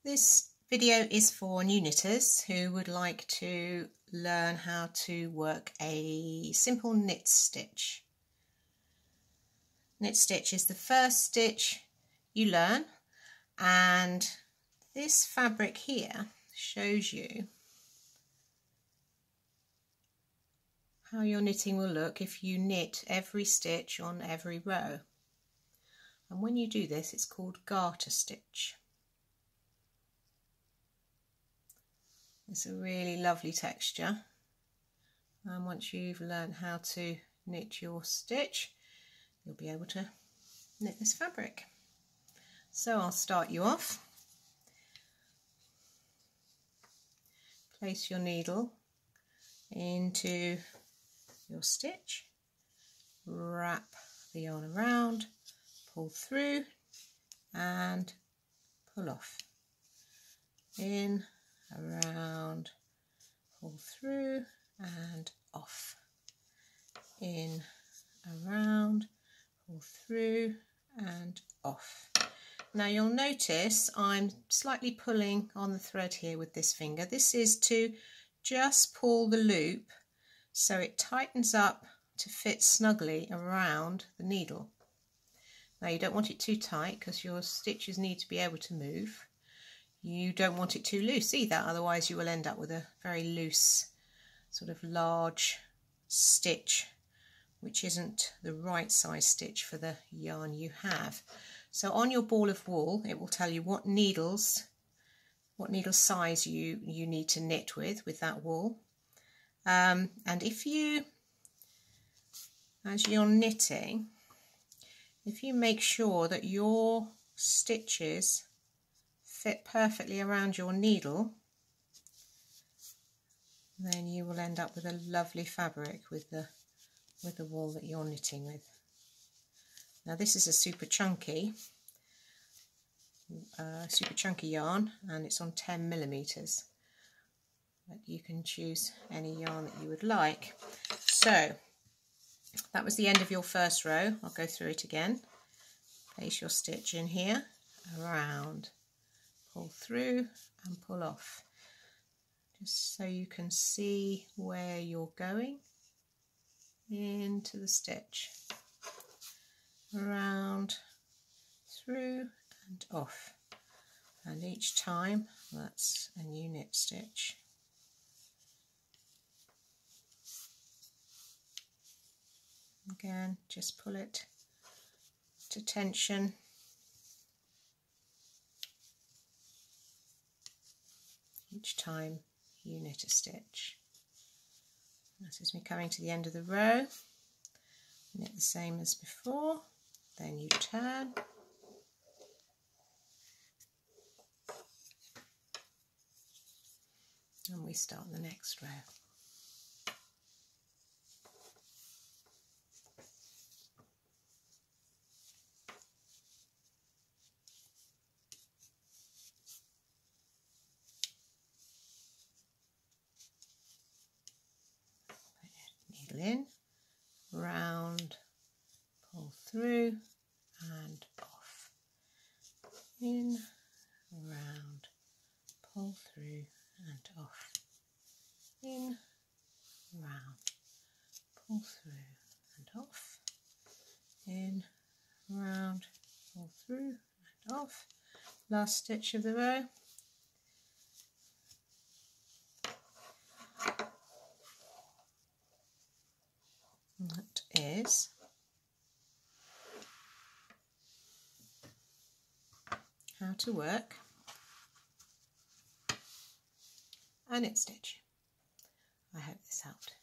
This video is for new knitters who would like to learn how to work a simple knit stitch. Knit stitch is the first stitch you learn, and this fabric here shows you how your knitting will look if you knit every stitch on every row. And when you do this, it's called garter stitch. It's a really lovely texture, and once you've learned how to knit your stitch, you'll be able to knit this fabric. So I'll start you off. Place your needle into your stitch, wrap the yarn around, pull through and pull off. In, around, pull through and off. In, around, pull through and off. Now you'll notice I'm slightly pulling on the thread here with this finger. This is to just pull the loop so it tightens up to fit snugly around the needle. Now you don't want it too tight because your stitches need to be able to move. You don't want it too loose either, otherwise you will end up with a very loose sort of large stitch, which isn't the right size stitch for the yarn you have. So on your ball of wool it will tell you what needle size you need to knit with that wool. And if you, as you're knitting, if you make sure that your stitches fit perfectly around your needle, then you will end up with a lovely fabric with the wool that you're knitting with. Now this is a super chunky yarn, and it's on 10mm, but you can choose any yarn that you would like. So that was the end of your first row. I'll go through it again. Place your stitch in here, around, pull through and pull off, just so you can see where you're going. Into the stitch, around, through and off, and each time that's a new knit stitch. Again, just pull it to tension. Each time you knit a stitch. This is me coming to the end of the row. Knit the same as before, then you turn. And we start the next row. In, round, pull through and off. In, round, pull through and off. In, round, pull through and off. In, round, pull through and off. Last stitch of the row. That is how to work a knit stitch. I hope this helped.